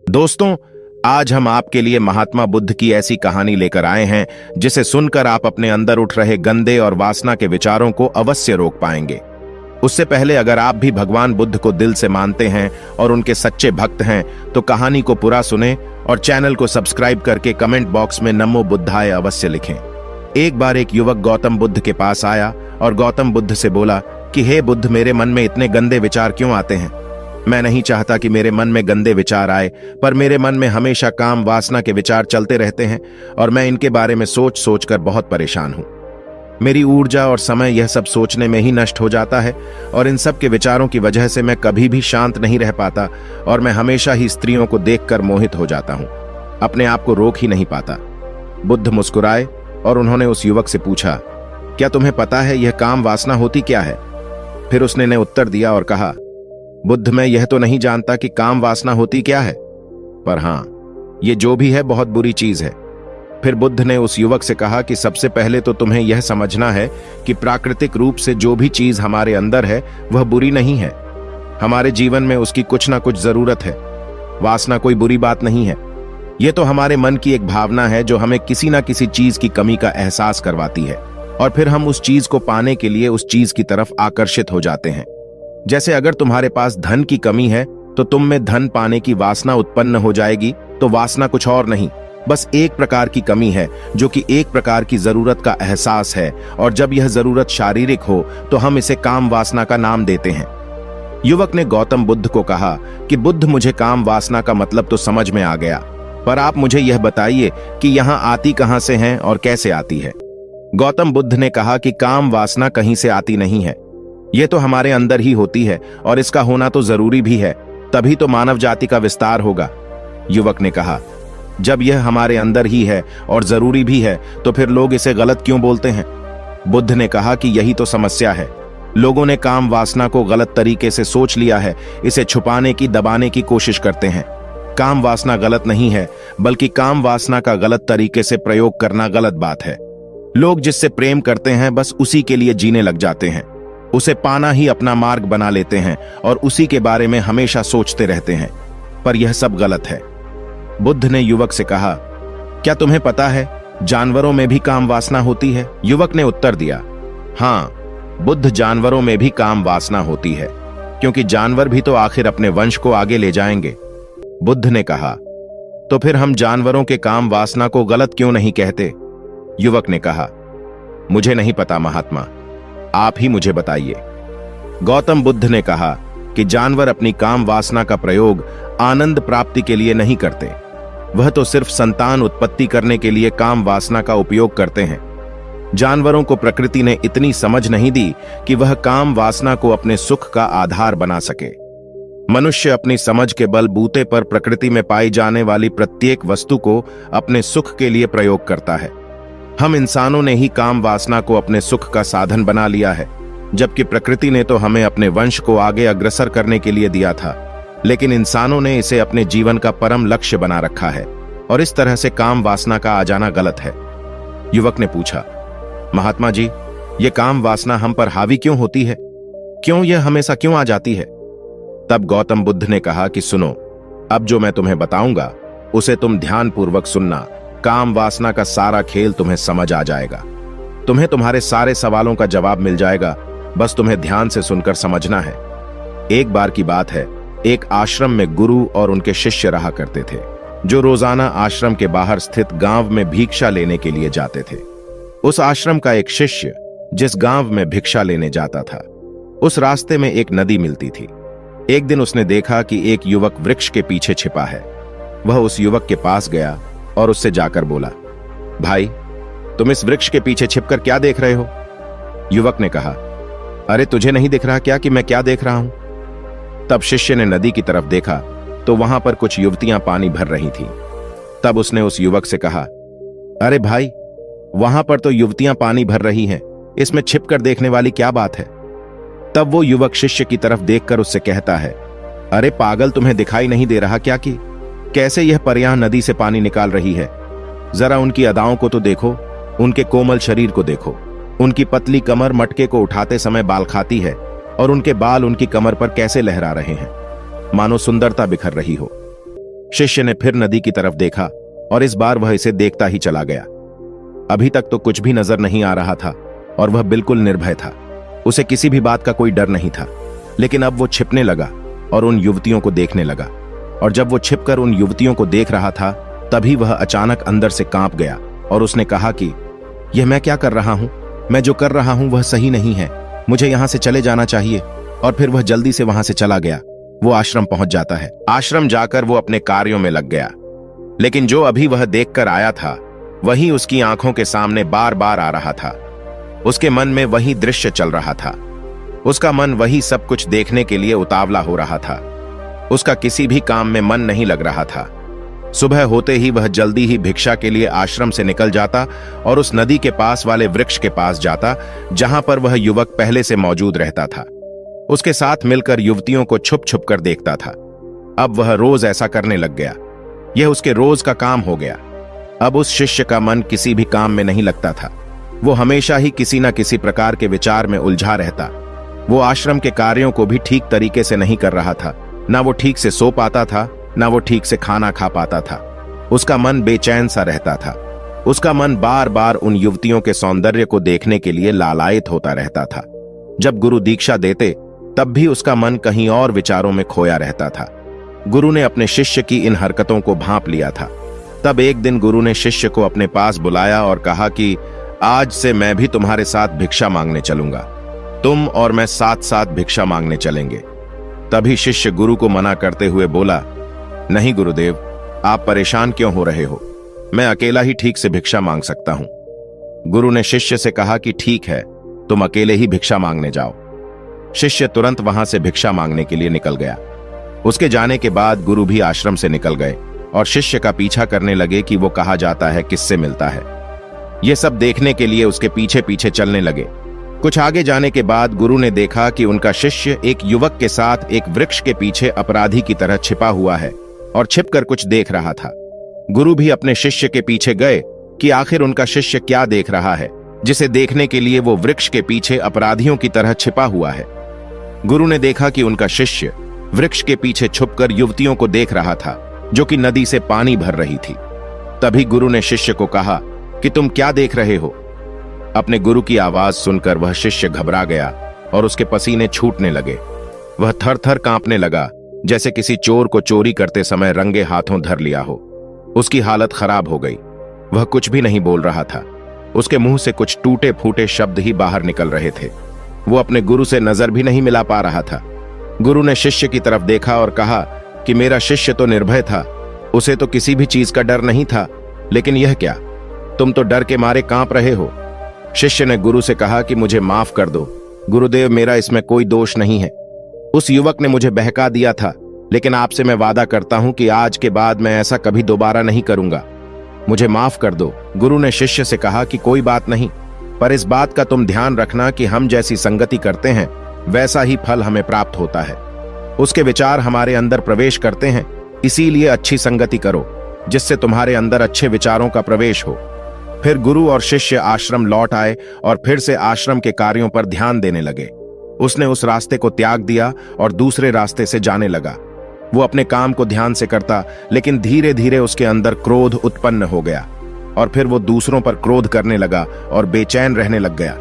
दोस्तों, आज हम आपके लिए महात्मा बुद्ध की ऐसी कहानी लेकर आए हैं जिसे सुनकर आप अपने अंदर उठ रहे गंदे और वासना के विचारों को अवश्य रोक पाएंगे। उससे पहले अगर आप भी भगवान बुद्ध को दिल से मानते हैं और उनके सच्चे भक्त हैं तो कहानी को पूरा सुने और चैनल को सब्सक्राइब करके कमेंट बॉक्स में नमो बुद्धाय अवश्य लिखें। एक बार एक युवक गौतम बुद्ध के पास आया और गौतम बुद्ध से बोला कि हे बुद्ध, मेरे मन में इतने गंदे विचार क्यों आते हैं? मैं नहीं चाहता कि मेरे मन में गंदे विचार आए, पर मेरे मन में हमेशा काम वासना के विचार चलते रहते हैं और मैं इनके बारे में सोच सोच कर बहुत परेशान हूं। मेरी ऊर्जा और समय यह सब सोचने में ही नष्ट हो जाता है और इन सब के विचारों की वजह से मैं कभी भी शांत नहीं रह पाता और मैं हमेशा ही स्त्रियों को देखकर मोहित हो जाता हूं, अपने आप को रोक ही नहीं पाता। बुद्ध मुस्कुराए और उन्होंने उस युवक से पूछा, क्या तुम्हें पता है यह काम वासना होती क्या है? फिर उसने ने उत्तर दिया और कहा, बुद्ध, मैं यह तो नहीं जानता कि काम वासना होती क्या है, पर हां, ये जो भी है बहुत बुरी चीज है। फिर बुद्ध ने उस युवक से कहा कि सबसे पहले तो तुम्हें यह समझना है कि प्राकृतिक रूप से जो भी चीज हमारे अंदर है वह बुरी नहीं है। हमारे जीवन में उसकी कुछ ना कुछ जरूरत है। वासना कोई बुरी बात नहीं है। यह तो हमारे मन की एक भावना है जो हमें किसी ना किसी चीज की कमी का एहसास करवाती है और फिर हम उस चीज को पाने के लिए उस चीज की तरफ आकर्षित हो जाते हैं। जैसे अगर तुम्हारे पास धन की कमी है तो तुम में धन पाने की वासना उत्पन्न हो जाएगी। तो वासना कुछ और नहीं, बस एक प्रकार की कमी है जो कि एक प्रकार की जरूरत का एहसास है, और जब यह जरूरत शारीरिक हो तो हम इसे काम वासना का नाम देते हैं। युवक ने गौतम बुद्ध को कहा कि बुद्ध, मुझे काम वासना का मतलब तो समझ में आ गया, पर आप मुझे यह बताइए कि यहां आती कहां से है और कैसे आती है? गौतम बुद्ध ने कहा कि काम वासना कहीं से आती नहीं है, यह तो हमारे अंदर ही होती है और इसका होना तो जरूरी भी है, तभी तो मानव जाति का विस्तार होगा। युवक ने कहा, जब यह हमारे अंदर ही है और जरूरी भी है तो फिर लोग इसे गलत क्यों बोलते हैं? बुद्ध ने कहा कि यही तो समस्या है। लोगों ने काम वासना को गलत तरीके से सोच लिया है, इसे छुपाने की, दबाने की कोशिश करते हैं। काम वासना गलत नहीं है, बल्कि काम वासना का गलत तरीके से प्रयोग करना गलत बात है। लोग जिससे प्रेम करते हैं बस उसी के लिए जीने लग जाते हैं, उसे पाना ही अपना मार्ग बना लेते हैं और उसी के बारे में हमेशा सोचते रहते हैं, पर यह सब गलत है। बुद्ध ने युवक से कहा, क्या तुम्हें पता है जानवरों में भी काम वासना होती है? युवक ने उत्तर दिया, हां बुद्ध, जानवरों में भी काम वासना होती है, क्योंकि जानवर भी तो आखिर अपने वंश को आगे ले जाएंगे। बुद्ध ने कहा, तो फिर हम जानवरों के काम वासना को गलत क्यों नहीं कहते? युवक ने कहा, मुझे नहीं पता महात्मा, आप ही मुझे बताइए। गौतम बुद्ध ने कहा कि जानवर अपनी काम वासना का प्रयोग आनंद प्राप्ति के लिए नहीं करते, वह तो सिर्फ संतान उत्पत्ति करने के लिए काम वासना का उपयोग करते हैं। जानवरों को प्रकृति ने इतनी समझ नहीं दी कि वह काम वासना को अपने सुख का आधार बना सके। मनुष्य अपनी समझ के बलबूते पर प्रकृति में पाई जाने वाली प्रत्येक वस्तु को अपने सुख के लिए प्रयोग करता है। हम इंसानों ने ही काम वासना को अपने सुख का साधन बना लिया है, जबकि प्रकृति ने तो हमें अपने वंश को आगे अग्रसर करने के लिए दिया था, लेकिन इंसानों ने इसे अपने जीवन का परम लक्ष्य बना रखा है और इस तरह से काम वासना का आ जाना गलत है। युवक ने पूछा, महात्मा जी, ये काम वासना हम पर हावी क्यों होती है? क्यों यह हमेशा क्यों आ जाती है? तब गौतम बुद्ध ने कहा कि सुनो, अब जो मैं तुम्हें बताऊंगा उसे तुम ध्यानपूर्वक सुनना। काम वासना का सारा खेल तुम्हें समझ आ जाएगा। तुम्हें तुम्हारे सारे सवालों का जवाब मिल जाएगा, बस तुम्हें ध्यान से सुनकर समझना है। एक बार की बात है, एक आश्रम में गुरु और उनके शिष्य रहा करते थे, जो रोजाना आश्रम के बाहर स्थित गांव में भिक्षा लेने के लिए जाते थे। उस आश्रम का एक शिष्य जिस गांव में भिक्षा लेने जाता था, उस रास्ते में एक नदी मिलती थी। एक दिन उसने देखा कि एक युवक वृक्ष के पीछे छिपा है। वह उस युवक के पास गया और उससे जाकर बोला, भाई, तुम इस वृक्ष के पीछे छिपकर क्या देख रहे हो? युवक ने कहा, अरे तुझे नहीं दिख रहा क्या कि मैं क्या देख रहा हूं? तब शिष्य ने नदी की तरफ देखा तो वहां पर कुछ युवतियां पानी भर रही थीं। तब उसने उस युवक से कहा, अरे भाई, वहां पर तो युवतियां पानी भर रही हैं, इसमें छिपकर देखने वाली क्या बात है? तब वो युवक शिष्य की तरफ देखकर उससे कहता है, अरे पागल, तुम्हें दिखाई नहीं दे रहा क्या कि कैसे यह परियां नदी से पानी निकाल रही है? जरा उनकी अदाओं को तो देखो, उनके कोमल शरीर को देखो। उनकी पतली कमर मटके को उठाते समय बाल खाती है और उनके बाल उनकी कमर पर कैसे लहरा रहे हैं, मानो सुंदरता बिखर रही हो। शिष्य ने फिर नदी की तरफ देखा और इस बार वह इसे देखता ही चला गया। अभी तक तो कुछ भी नजर नहीं आ रहा था और वह बिल्कुल निर्भय था। उसे किसी भी बात का कोई डर नहीं था। लेकिन अब वो छिपने लगा और उन युवतियों को देखने लगा। और जब वो छिपकर उन युवतियों को देख रहा था, तभी वह अचानक अंदर से कांप गया और उसने कहा कि यह मैं क्या कर रहा हूं? मैं जो कर रहा हूं वह सही नहीं है। मुझे यहां से चले जाना चाहिए। और फिर वह जल्दी से वहां से चला गया। वो आश्रम पहुंच जाता है। आश्रम जाकर वो अपने कार्यों में लग गया। लेकिन जो अभी वह देखकर आया था, वही उसकी आंखों के सामने बार बार आ रहा था। उसके मन में वही दृश्य चल रहा था। उसका मन वही सब कुछ देखने के लिए उतावला हो रहा था। उसका किसी भी काम में मन नहीं लग रहा था। सुबह होते ही वह जल्दी ही भिक्षा के लिए आश्रम से निकल जाता और उस नदी के पास वाले वृक्ष के पास जाता, जहां पर वह युवक पहले से मौजूद रहता था। उसके साथ मिलकर युवतियों को छुप छुप कर देखता था। अब वह रोज ऐसा करने लग गया। यह उसके रोज का काम हो गया। अब उस शिष्य का मन किसी भी काम में नहीं लगता था। वो हमेशा ही किसी न किसी प्रकार के विचार में उलझा रहता। वो आश्रम के कार्यों को भी ठीक तरीके से नहीं कर रहा था। ना वो ठीक से सो पाता था, ना वो ठीक से खाना खा पाता था। उसका मन बेचैन सा रहता था। उसका मन बार बार उन युवतियों के सौंदर्य को देखने के लिए लालायित होता रहता था। जब गुरु दीक्षा देते, तब भी उसका मन कहीं और विचारों में खोया रहता था। गुरु ने अपने शिष्य की इन हरकतों को भांप लिया था। तब एक दिन गुरु ने शिष्य को अपने पास बुलाया और कहा कि आज से मैं भी तुम्हारे साथ भिक्षा मांगने चलूंगा। तुम और मैं साथ साथ भिक्षा मांगने चलेंगे। तभी शिष्य गुरु को मना करते हुए बोला, नहीं गुरुदेव, आप परेशान क्यों हो रहे हो? मैं अकेला ही ठीक से भिक्षा मांग सकता हूं। गुरु ने शिष्य से कहा कि ठीक है, तुम अकेले ही भिक्षा मांगने जाओ। शिष्य तुरंत वहां से भिक्षा मांगने के लिए निकल गया। उसके जाने के बाद गुरु भी आश्रम से निकल गए और शिष्य का पीछा करने लगे कि वो कहा जाता है, किससे मिलता है। ये सब देखने के लिए उसके पीछे पीछे चलने लगे। कुछ आगे जाने के बाद गुरु ने देखा कि उनका शिष्य एक युवक के साथ एक वृक्ष के पीछे अपराधी की तरह छिपा हुआ है और छिपकर कुछ देख रहा था। गुरु भी अपने शिष्य के पीछे गए कि आखिर उनका शिष्य क्या देख रहा है, जिसे देखने के लिए वो वृक्ष के पीछे अपराधियों की तरह छिपा हुआ है। गुरु ने देखा कि उनका शिष्य वृक्ष के पीछे छुपकर युवतियों को देख रहा था, जो कि नदी से पानी भर रही थी। तभी गुरु ने शिष्य को कहा कि तुम क्या देख रहे हो? अपने गुरु की आवाज सुनकर वह शिष्य घबरा गया और उसके पसीने छूटने लगे। वह थर थर कांपने लगा, जैसे किसी चोर को चोरी करते समय रंगे हाथों धर लिया हो। उसकी हालत खराब हो गई। वह कुछ भी नहीं बोल रहा था। उसके मुंह से कुछ टूटे फूटे शब्द ही बाहर निकल रहे थे। वो अपने गुरु से नजर भी नहीं मिला पा रहा था। गुरु ने शिष्य की तरफ देखा और कहा कि मेरा शिष्य तो निर्भय था, उसे तो किसी भी चीज का डर नहीं था, लेकिन यह क्या, तुम तो डर के मारे कांप रहे हो। शिष्य ने गुरु से कहा कि मुझे माफ कर दो गुरुदेव, मेरा इसमें कोई दोष नहीं है। उस युवक ने मुझे बहका दिया था, लेकिन आपसे मैं वादा करता हूं कि आज के बाद मैं ऐसा कभी दोबारा नहीं करूंगा। मुझे माफ कर दो। गुरु ने शिष्य से कहा कि कोई बात नहीं, पर इस बात का तुम ध्यान रखना कि हम जैसी संगति करते हैं, वैसा ही फल हमें प्राप्त होता है। उसके विचार हमारे अंदर प्रवेश करते हैं, इसीलिए अच्छी संगति करो, जिससे तुम्हारे अंदर अच्छे विचारों का प्रवेश हो। फिर गुरु और शिष्य आश्रम लौट आए और फिर से आश्रम के कार्यों पर ध्यान देने लगे। उसने उस रास्ते को त्याग दिया और दूसरे रास्ते से जाने लगा। वो अपने काम को ध्यान से करता, लेकिन धीरे धीरे उसके अंदर क्रोध उत्पन्न हो गया और फिर वो दूसरों पर क्रोध करने लगा और बेचैन रहने लग गया।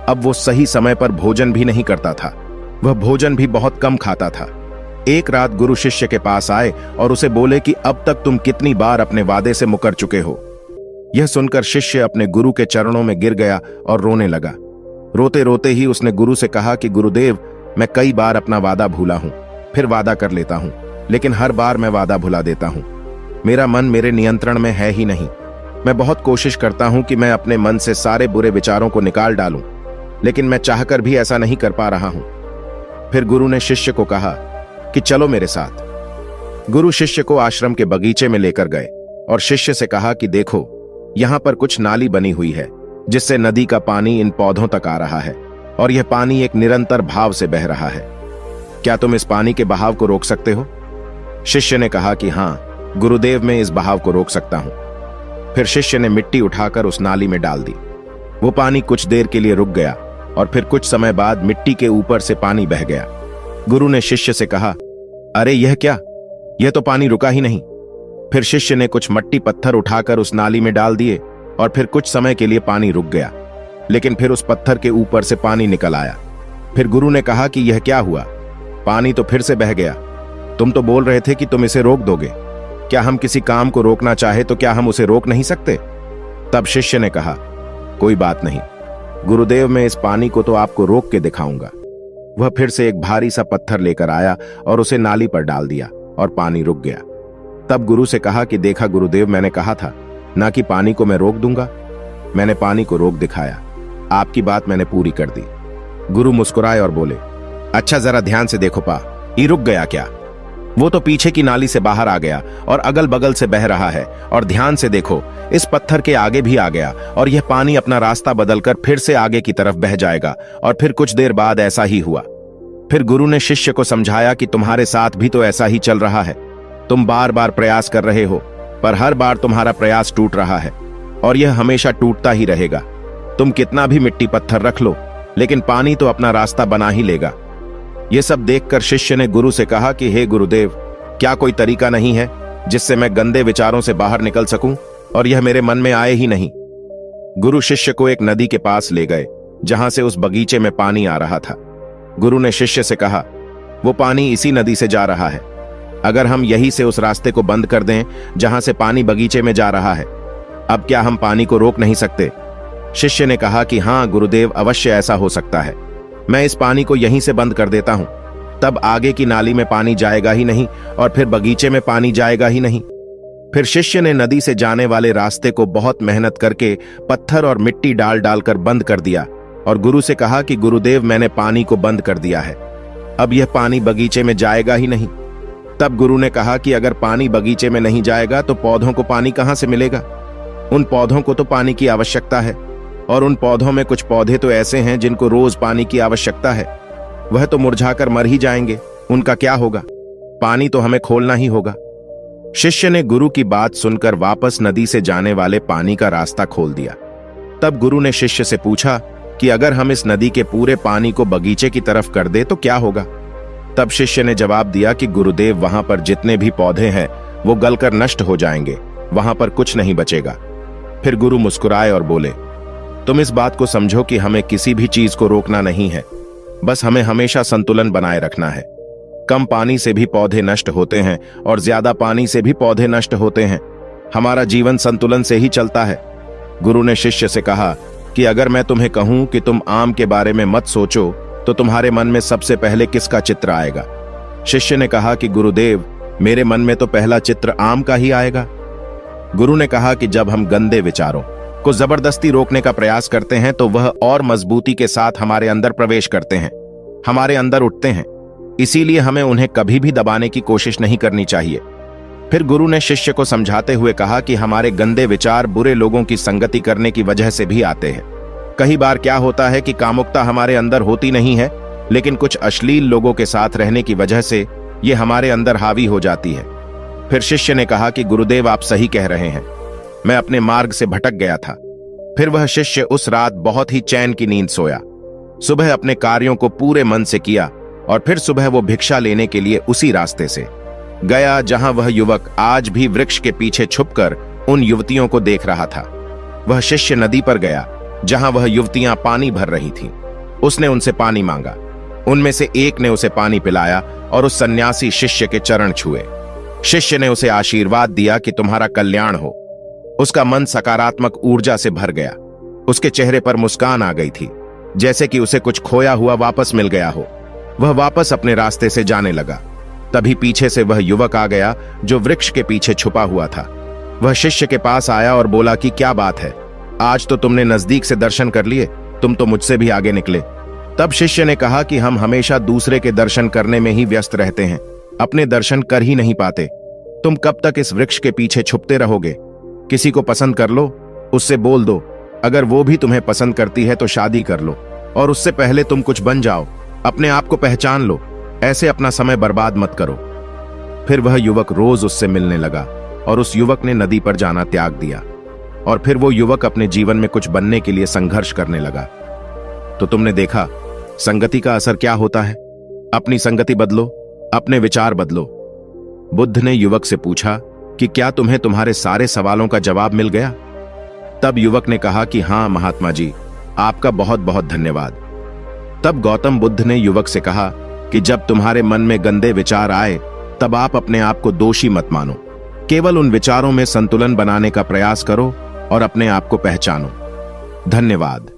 अब वो सही समय पर भोजन भी नहीं करता था। वह भोजन भी बहुत कम खाता था। एक रात गुरु शिष्य के पास आए और उसे बोले कि अब तक तुम कितनी बार अपने वादे से मुकर चुके हो। यह सुनकर शिष्य अपने गुरु के चरणों में गिर गया और रोने लगा। रोते रोते ही उसने गुरु से कहा कि गुरुदेव, मैं कई बार अपना वादा भूला हूं, फिर वादा कर लेता हूं, लेकिन हर बार मैं वादा भुला देता हूं। मेरा मन मेरे नियंत्रण में है ही नहीं। मैं बहुत कोशिश करता हूं कि मैं अपने मन से सारे बुरे विचारों को निकाल डालूं, लेकिन मैं चाहकर भी ऐसा नहीं कर पा रहा हूं। फिर गुरु ने शिष्य को कहा कि चलो मेरे साथ। गुरु शिष्य को आश्रम के बगीचे में लेकर गए और शिष्य से कहा कि देखो, यहां पर कुछ नाली बनी हुई है, जिससे नदी का पानी इन पौधों तक आ रहा है और यह पानी एक निरंतर भाव से बह रहा है। क्या तुम इस पानी के बहाव को रोक सकते हो? शिष्य ने कहा कि हां गुरुदेव, मैं इस बहाव को रोक सकता हूं। फिर शिष्य ने मिट्टी उठाकर उस नाली में डाल दी। वो पानी कुछ देर के लिए रुक गया और फिर कुछ समय बाद मिट्टी के ऊपर से पानी बह गया। गुरु ने शिष्य से कहा, अरे यह क्या, यह तो पानी रुका ही नहीं, फिर शिष्य ने कुछ मट्टी पत्थर उठाकर उस नाली में डाल दिए और फिर कुछ समय के लिए पानी रुक गया, लेकिन फिर उस पत्थर के ऊपर से पानी निकल आया। फिर गुरु ने कहा कि यह क्या हुआ? पानी तो फिर से बह गया। तुम तो बोल रहे थे कि तुम इसे रोक दोगे। क्या हम किसी काम को रोकना चाहे तो क्या हम उसे रोक नहीं सकते? तब शिष्य ने कहा, कोई बात नहीं गुरुदेव, मैं इस पानी को तो आपको रोक के दिखाऊंगा। वह फिर से एक भारी सा पत्थर लेकर आया और उसे नाली पर डाल दिया और पानी रुक गया। तब गुरु से कहा कि देखा गुरुदेव, मैंने कहा था ना कि पानी को मैं रोक दूंगा। मैंने पानी को रोक दिखाया, आपकी बात मैंने पूरी कर दी। गुरु मुस्कुराए और बोले, अच्छा जरा ध्यान से देखो पा, ये रुक गया क्या? वो तो पीछे की नाली से बाहर आ गया और अगल बगल से बह रहा है। और ध्यान से देखो, इस पत्थर के आगे भी आ गया और यह पानी अपना रास्ता बदलकर फिर से आगे की तरफ बह जाएगा। और फिर कुछ देर बाद ऐसा ही हुआ। फिर गुरु ने शिष्य को समझाया कि तुम्हारे साथ भी तो ऐसा ही चल रहा है। तुम बार बार प्रयास कर रहे हो, पर हर बार तुम्हारा प्रयास टूट रहा है और यह हमेशा टूटता ही रहेगा। तुम कितना भी मिट्टी पत्थर रख लो, लेकिन पानी तो अपना रास्ता बना ही लेगा। यह सब देखकर शिष्य ने गुरु से कहा कि हे गुरुदेव, क्या कोई तरीका नहीं है जिससे मैं गंदे विचारों से बाहर निकल सकूं और यह मेरे मन में आए ही नहीं? गुरु शिष्य को एक नदी के पास ले गए जहां से उस बगीचे में पानी आ रहा था। गुरु ने शिष्य से कहा, वो पानी इसी नदी से जा रहा है। अगर हम यहीं से उस रास्ते को बंद कर दें जहां से पानी बगीचे में जा रहा है, अब क्या हम पानी को रोक नहीं सकते? शिष्य ने कहा कि हां गुरुदेव, अवश्य ऐसा हो सकता है। मैं इस पानी को यहीं से बंद कर देता हूं, तब आगे की नाली में पानी जाएगा ही नहीं और फिर बगीचे में पानी जाएगा ही नहीं। फिर शिष्य ने नदी से जाने वाले रास्ते को बहुत मेहनत करके पत्थर और मिट्टी डाल डालकर बंद कर दिया और गुरु से कहा कि गुरुदेव, मैंने पानी को बंद कर दिया है, अब यह पानी बगीचे में जाएगा ही नहीं। तब गुरु ने कहा कि अगर पानी बगीचे में नहीं जाएगा तो पौधों को पानी कहां से मिलेगा? उन पौधों को तो पानी की आवश्यकता है और उन पौधों में कुछ पौधे तो ऐसे हैं जिनको रोज पानी की आवश्यकता है। वह तो मुरझाकर मर ही जाएंगे, उनका क्या होगा? पानी तो हमें खोलना ही होगा। शिष्य ने गुरु की बात सुनकर वापस नदी से जाने वाले पानी का रास्ता खोल दिया। तब गुरु ने शिष्य से पूछा कि अगर हम इस नदी के पूरे पानी को बगीचे की तरफ कर दे तो क्या होगा? तब शिष्य ने जवाब दिया कि गुरुदेव, वहां पर जितने भी पौधे हैं वो गलकर नष्ट हो जाएंगे, वहां पर कुछ नहीं बचेगा। फिर गुरु मुस्कुराए और बोले, तुम इस बात को समझो कि हमें किसी भी चीज को रोकना नहीं है, बस हमें हमेशा संतुलन बनाए रखना है। कम पानी से भी पौधे नष्ट होते हैं और ज्यादा पानी से भी पौधे नष्ट होते हैं। हमारा जीवन संतुलन से ही चलता है। गुरु ने शिष्य से कहा कि अगर मैं तुम्हें कहूं कि तुम आम के बारे में मत सोचो तो तुम्हारे मन में सबसे पहले किसका चित्र आएगा? शिष्य ने कहा कि गुरुदेव, मेरे मन में तो पहला चित्र आम का ही आएगा। गुरु ने कहा कि जब हम गंदे विचारों को जबरदस्ती रोकने का प्रयास करते हैं तो वह और मजबूती के साथ हमारे अंदर प्रवेश करते हैं, हमारे अंदर उठते हैं। इसीलिए हमें उन्हें कभी भी दबाने की कोशिश नहीं करनी चाहिए। फिर गुरु ने शिष्य को समझाते हुए कहा कि हमारे गंदे विचार बुरे लोगों की संगति करने की वजह से भी आते हैं। कई बार क्या होता है कि कामुकता हमारे अंदर होती नहीं है, लेकिन कुछ अश्लील लोगों के साथ रहने की वजह से ये हमारे अंदर हावी हो जाती है। फिर शिष्य ने कहा कि गुरुदेव, आप सही कह रहे हैं, मैं अपने मार्ग से भटक गया था। फिर वह शिष्य उस रात बहुत ही चैन की नींद सोया। सुबह अपने कार्यों को पूरे मन से किया और फिर सुबह वो भिक्षा लेने के लिए उसी रास्ते से गया जहां वह युवक आज भी वृक्ष के पीछे छुपकर उन युवतियों को देख रहा था। वह शिष्य नदी पर गया जहां वह युवतियां पानी भर रही थीं। उसने उनसे पानी मांगा। उनमें से एक ने उसे पानी पिलाया और उस सन्यासी शिष्य के चरण छुए। शिष्य ने उसे आशीर्वाद दिया कि तुम्हारा कल्याण हो। उसका मन सकारात्मक ऊर्जा से भर गया। उसके चेहरे पर मुस्कान आ गई थी, जैसे कि उसे कुछ खोया हुआ वापस मिल गया हो। वह वापस अपने रास्ते से जाने लगा। तभी पीछे से वह युवक आ गया जो वृक्ष के पीछे छुपा हुआ था। वह शिष्य के पास आया और बोला कि क्या बात है, आज तो तुमने नजदीक से दर्शन कर लिए, तुम तो मुझसे भी आगे निकले। तब शिष्य ने कहा कि हम हमेशा दूसरे के दर्शन करने में ही व्यस्त रहते हैं, अपने दर्शन कर ही नहीं पाते। तुम कब तक इस वृक्ष के पीछे छुपते रहोगे? किसी को पसंद कर लो, उससे बोल दो। अगर वो भी तुम्हें पसंद करती है तो शादी कर लो, और उससे पहले तुम कुछ बन जाओ, अपने आप को पहचान लो। ऐसे अपना समय बर्बाद मत करो। फिर वह युवक रोज उससे मिलने लगा और उस युवक ने नदी पर जाना त्याग दिया। और फिर वो युवक अपने जीवन में कुछ बनने के लिए संघर्ष करने लगा। तो तुमने देखा संगति का असर क्या होता है। अपनी संगति बदलो, अपने विचार बदलो। बुद्ध ने युवक से पूछा कि क्या तुम्हें तुम्हारे सारे सवालों का जवाब मिल गया? तब युवक ने कहा कि हाँ महात्मा जी, आपका बहुत बहुत धन्यवाद। तब गौतम बुद्ध ने युवक से कहा कि जब तुम्हारे मन में गंदे विचार आए तब आप अपने आप को दोषी मत मानो, केवल उन विचारों में संतुलन बनाने का प्रयास करो और अपने आप को पहचानो। धन्यवाद।